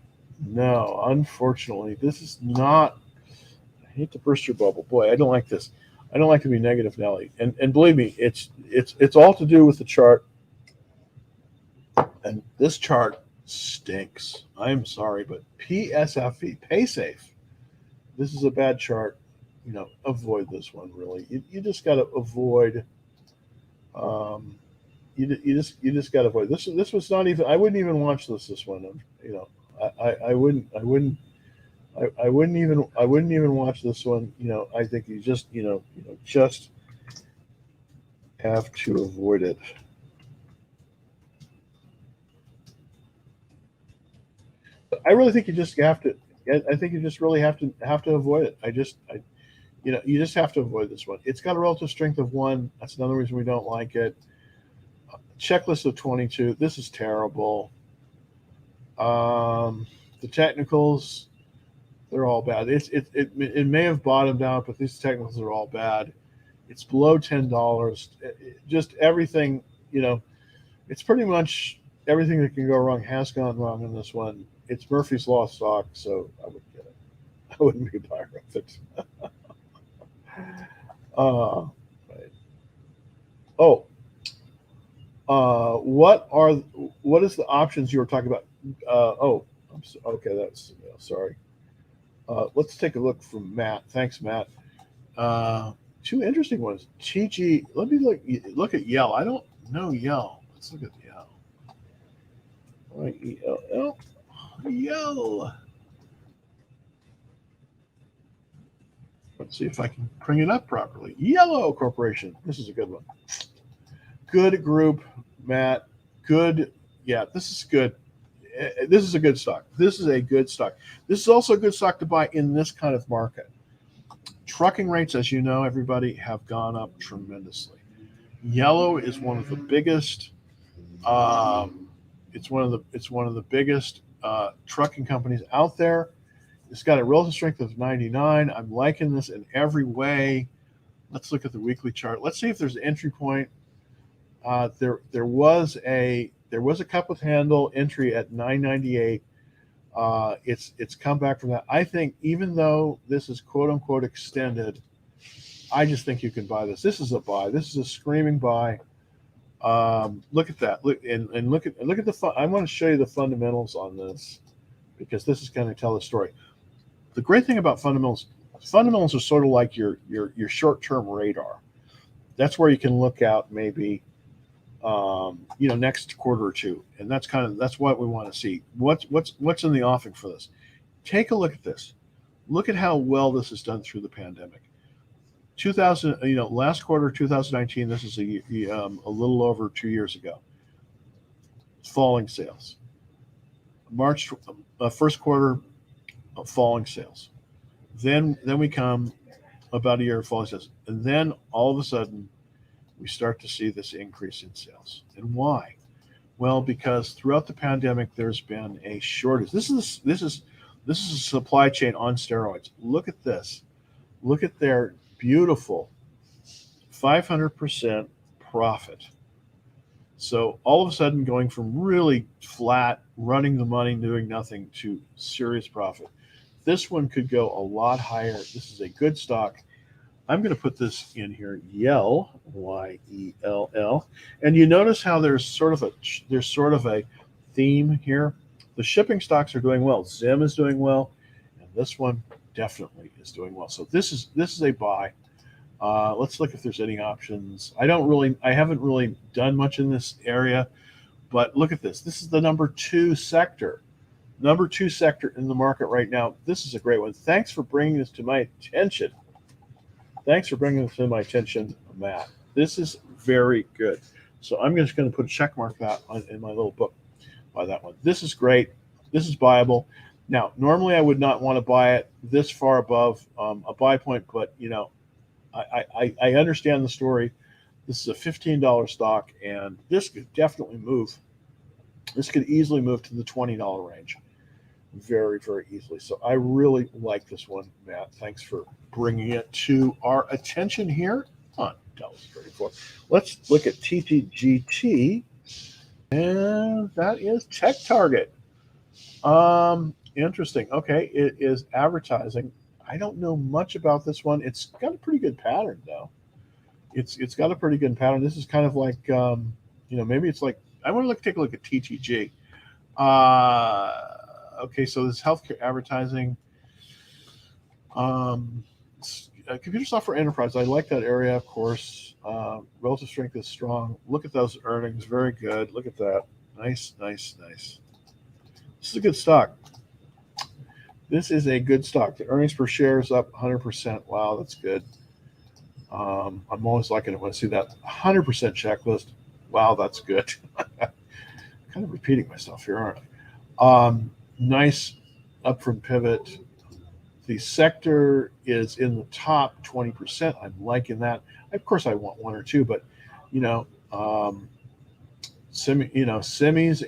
No, unfortunately, this is not. I hate to burst your bubble. Boy, I don't like this. I don't like to be negative, Nelly. And believe me, it's all to do with the chart. And this chart stinks. I'm sorry, but PSFE, pay safe. This is a bad chart. Avoid this one. Really, you just got to avoid. Um, you just got to avoid this. This was not even. I wouldn't even watch this one. I wouldn't. I wouldn't even watch this one. I think you just have to avoid it. I really think you just have to. I think you just really have to avoid it. You just have to avoid this one. It's got a relative strength of 1. That's another reason we don't like it. Checklist of 22. This is terrible. The technicals, they're all bad. It may have bottomed out, but these technicals are all bad. It's below $10. Just everything. It's pretty much everything that can go wrong has gone wrong in this one. It's Murphy's Law stock, so I wouldn't get it. I wouldn't be buying it. Right. Oh, what is the options you were talking about? Okay, that's sorry. Let's take a look from Matt. Thanks, Matt. Two interesting ones. Ttgt. Let me look at Yell. I don't know Yell. Let's look at Yell. All right, Yell. Yell. Let's see if I can bring it up properly. Yellow Corporation. This is a good one. Good group, Matt. Good. Yeah, this is good. This is a good stock. This is a good stock. This is also a good stock to buy in this kind of market. Trucking rates, as you know, everybody, have gone up tremendously. Yellow is one of the biggest. It's one of the biggest trucking companies out there. It's got a relative strength of 99. I'm liking this in every way. Let's look at the weekly chart. Let's see if there's an entry point. There was a cup with handle entry at 998. It's come back from that. I think even though this is quote unquote extended, I just think you can buy this. This is a buy. This is a screaming buy. Look at that. Look at the. I want to show you the fundamentals on this because this is going to tell the story. The great thing about fundamentals are sort of like your short-term radar. That's where you can look out maybe next quarter or two, and that's what we want to see. What's in the offing for this? Take a look at this. Look at how well this is done through the pandemic. 2000, last quarter 2019. This is a little over 2 years ago. Falling sales. March first quarter, falling sales. Then we come about a year of falling sales, and then all of a sudden we start to see this increase in sales. And why? Well, because throughout the pandemic there's been a shortage. This is a supply chain on steroids. Look at this. Look at their beautiful 500% profit. So all of a sudden going from really flat, running the money, doing nothing, to serious profit. This one could go a lot higher. This is a good stock. I'm going to put this in here, Yell, Y-E-L-L. And you notice how there's sort of a theme here. The shipping stocks are doing well. Zim is doing well, and this one definitely is doing well. So this is a buy. Let's look if there's any options. I haven't really done much in this area, but look at this. This is the number 2 sector. Number 2 sector in the market right now. This is a great one. Thanks for bringing this to my attention. Matt. This is very good. So I'm just going to put a check mark that in my little book by that one. This is great. This is buyable. Now, normally I would not want to buy it this far above a buy point, but I understand the story. This is a $15 stock, and this could definitely move. This could easily move to the $20 range. Very, very easily. So I really like this one, Matt. Thanks for bringing it to our attention here on Dallas 34. Let's look at Ttgt. And that is Tech Target. Interesting. Okay, it is advertising. I don't know much about this one. It's got a pretty good pattern though. It's got a pretty good pattern. This is kind of like maybe it's like I want to take a look at Ttg. Okay, so this healthcare advertising, computer software enterprise. I like that area, of course. Relative strength is strong. Look at those earnings, very good. Look at that, nice, nice, nice. This is a good stock. This is a good stock. The earnings per share is up 100%. Wow, that's good. I'm always liking it when I see that 100% checklist. Wow, that's good. Kind of repeating myself here, aren't I? Nice upward pivot. The sector is in the top 20%. I'm liking that. Of course, I want one or two, but semis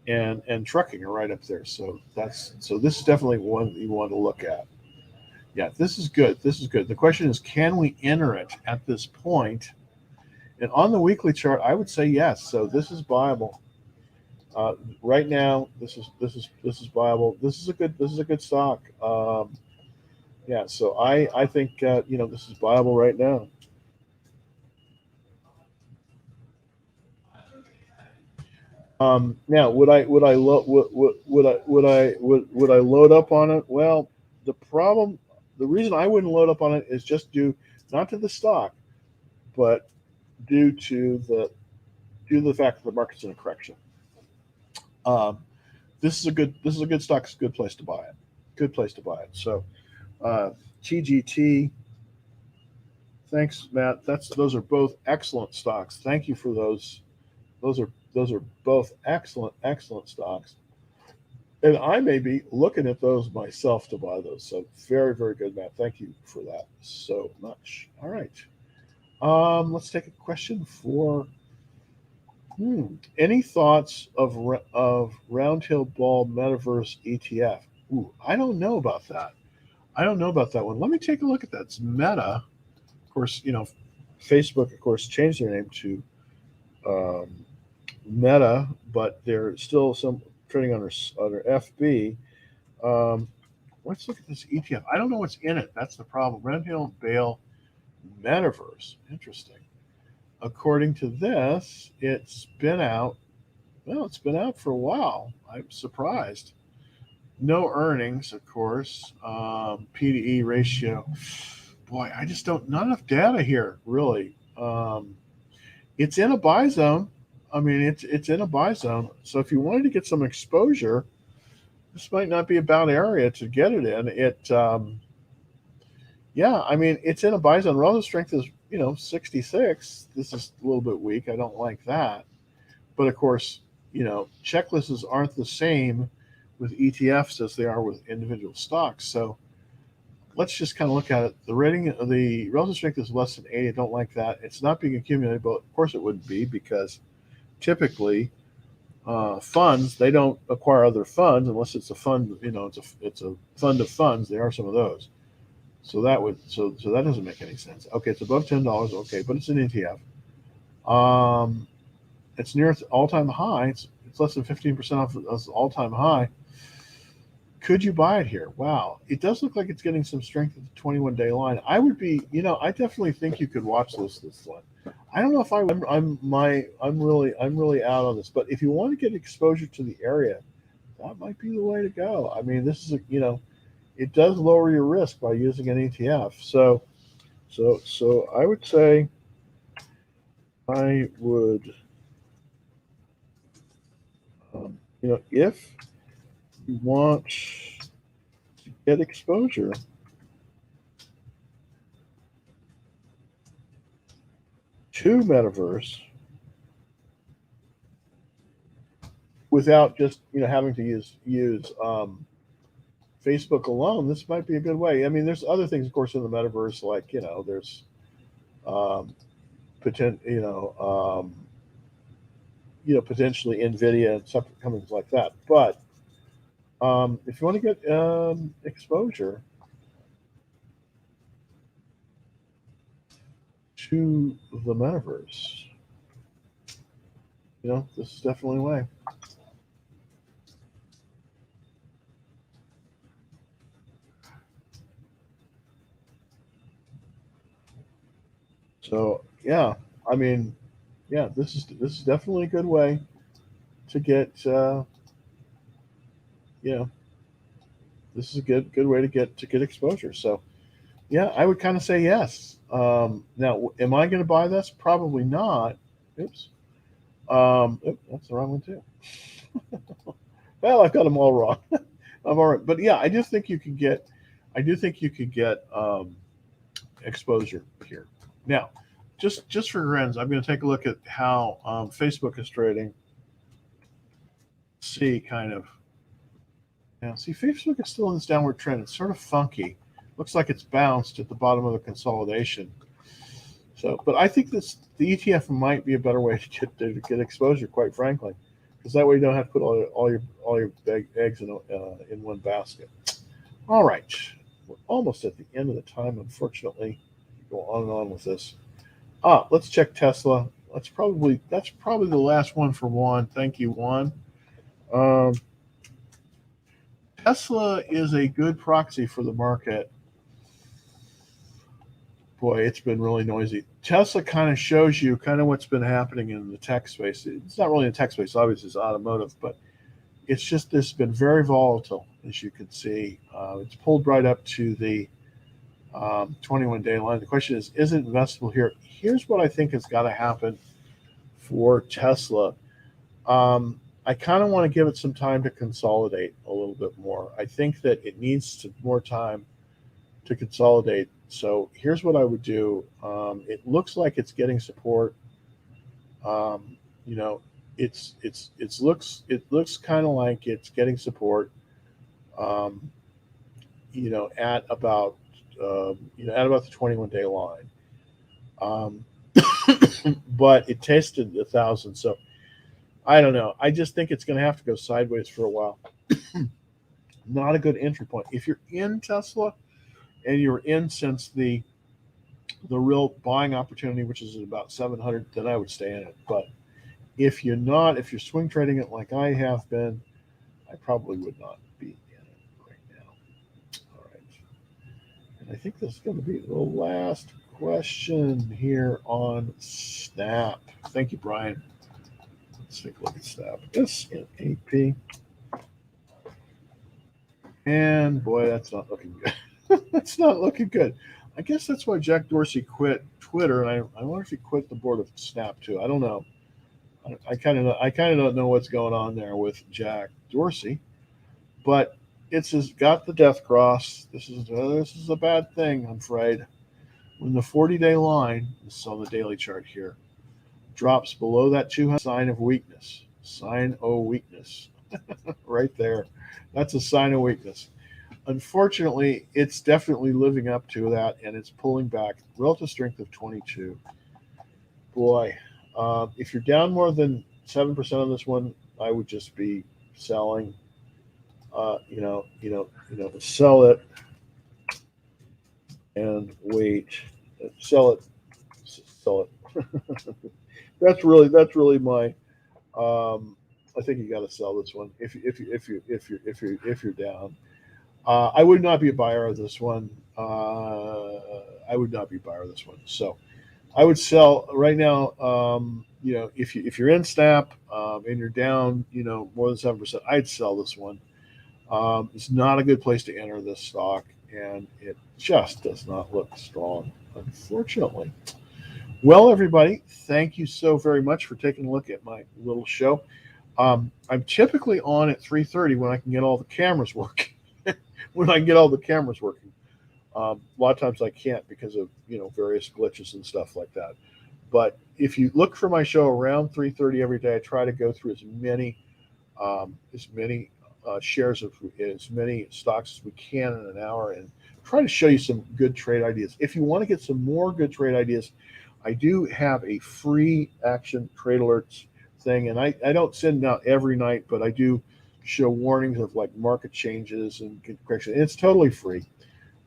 and trucking are right up there. So this is definitely one that you want to look at. Yeah, this is good. This is good. The question is, can we enter it at this point? And on the weekly chart, I would say yes. So this is viable. Right now, this is viable. This is a good stock. Yeah, so I think this is viable right now. Now, would I load up on it? Well, the reason I wouldn't load up on it is just due not to the stock, but due to the fact that the market's in a correction. This is a good stock. It's a good place to buy it. Good place to buy it. So, TGT. Thanks, Matt. Those are both excellent stocks. Thank you for those. Those are both excellent stocks. And I may be looking at those myself to buy those. So very, very good, Matt. Thank you for that so much. All right. Let's take a question for any thoughts of Roundhill Ball Metaverse ETF? Ooh, I don't know about that. I don't know about that one. Let me take a look at that. It's Meta. Of course, Facebook, of course, changed their name to Meta, but they're still some trading under FB. Let's look at this ETF. I don't know what's in it. That's the problem. Roundhill Bale Metaverse. Interesting. According to this, it's been out. Well, it's been out for a while. I'm surprised. No earnings, of course. P/E ratio. Boy, I just don't. Not enough data here, really. It's in a buy zone. I mean, it's in a buy zone. So if you wanted to get some exposure, this might not be a bad area to get it in. Yeah, I mean, it's in a buy zone. Relative strength is 66. This is a little bit weak. I don't like that. But of course, checklists aren't the same with ETFs as they are with individual stocks. So let's just kind of look at it. The relative strength is less than 80. I don't like that. It's not being accumulated, but of course it wouldn't be, because typically funds, they don't acquire other funds unless it's a fund. It's a fund of funds. There are some of those. So that doesn't make any sense. Okay, it's above $10. Okay, but it's an ETF. It's near its all-time high. It's less than 15% off its all-time high. Could you buy it here? Wow, it does look like it's getting some strength at the 21-day line. I would be, I definitely think you could watch this one. I don't know if I'm really out on this, but if you want to get exposure to the area, that might be the way to go. I mean, this is it does lower your risk by using an ETF. So I would say I would, if you want to get exposure to Metaverse without just having to use Facebook alone, this might be a good way. I mean, there's other things, of course, in the Metaverse, like there's potentially Nvidia and something coming like that. But if you want to get exposure to the Metaverse, This is definitely a way. So yeah, I mean, yeah, this is definitely a good way to get. You know, this is a good way to get exposure. So yeah, I would kind of say yes. Now, am I going to buy this? Probably not. Oops. That's the wrong one too. Well, I've got them all wrong. I'm all right, but yeah, I do think you could get. I do think you could get exposure here. Now, just for grins, I'm going to take a look at how Facebook is trading. See, kind of. Now, see, Facebook is still in this downward trend. It's sort of funky. Looks like it's bounced at the bottom of the consolidation. So, but I think the ETF might be a better way to get exposure, quite frankly, because that way you don't have to put all your eggs in one basket. All right, we're almost at the end of the time. Unfortunately, go on and on with this. Let's check Tesla. That's probably the last one for Juan. Thank you, Juan. Um, Tesla is a good proxy for the market. Boy, it's been really noisy. Tesla kind of shows you kind of what's been happening in the tech space. It's not really in tech space, obviously, it's automotive, but it's just this been very volatile, as you can see. It's pulled right up to the 21-day line. The question is it investable here? Here's what I think has got to happen for Tesla. I kind of want to give it some time to consolidate a little bit more. I think that it needs more time to consolidate. So here's what I would do. It looks like it's getting support. Um, you know, it looks kind of like it's getting support. Um, at about the 21-day line. Um, but it tested 1,000. So I don't know. I just think it's going to have to go sideways for a while. Not a good entry point. If you're in Tesla and you're in since the real buying opportunity, which is at about 700, then I would stay in it. But if you're not, if you're swing trading it like I have been, I probably would not be in it right now. All right. And I think this is going to be the last question here on Snap. Thank you, Brian. Let's take a look at Snap. SNAP. And boy, that's not looking good. That's not looking good. I guess that's why Jack Dorsey quit Twitter, and I wonder if he quit the board of Snap too. I don't know. I kind of don't know what's going on there with Jack Dorsey, but it's just got the death cross. This is a bad thing, I'm afraid. When the 40-day line, this is on the daily chart here, drops below that 200, sign of weakness. Sign of weakness, right there. That's a sign of weakness. Unfortunately, it's definitely living up to that, and it's pulling back. Relative strength of 22. Boy, if you're down more than 7% on this one, I would just be selling. Sell it and wait. Sell it, sell it. that's really my. I think you got to sell this one if you're down. I would not be a buyer of this one. I would not be a buyer of this one. So I would sell right now. If you're in Snap and you're down, more than 7%, I'd sell this one. It's not a good place to enter this stock, and it just does not look strong, unfortunately. Well, everybody, thank you so very much for taking a look at my little show. I'm typically on at 3:30 when I can get all the cameras working. When I can get all the cameras working. A lot of times I can't because of various glitches and stuff like that. But if you look for my show around 3:30 every day, I try to go through as many shares of as many stocks as we can in an hour and try to show you some good trade ideas. If you want to get some more good trade ideas, I do have a free action trade alerts thing, and I don't send them out every night, but I do show warnings of like market changes and correction. It's totally free.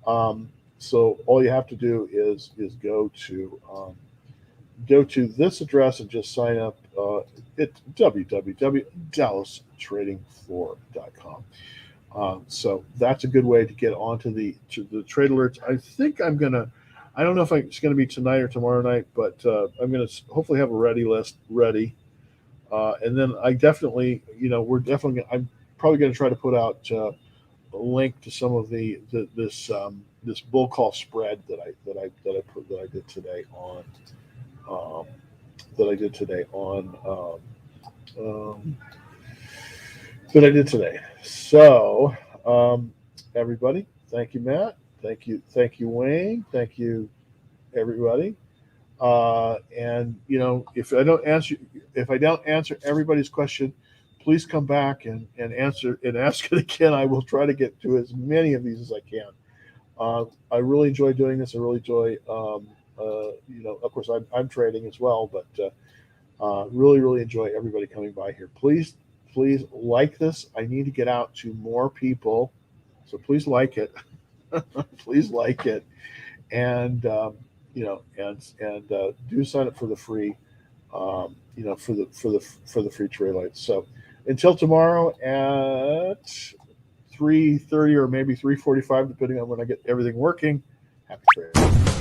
So all you have to do is go to go to this address and just sign up at www.dallastradingfloor.com. So that's a good way to get onto the trade alerts. I think I don't know if it's going to be tonight or tomorrow night, but I'm going to hopefully have a ready list ready. And then I'm probably going to try to put out a link to some of this bull call spread that I did today on So, everybody, thank you, Matt. Thank you, Wayne. Thank you, everybody. And if I don't answer everybody's question, please come back and ask it again. I will try to get to as many of these as I can. I really enjoy doing this. I really enjoy, of course, I'm trading as well, but really, really enjoy everybody coming by here. Please like this. I need to get out to more people, so please like it. Please like it, and do sign up for the free, for the free trade lights. So until tomorrow at 3:30 or maybe 3:45, depending on when I get everything working. Happy trading.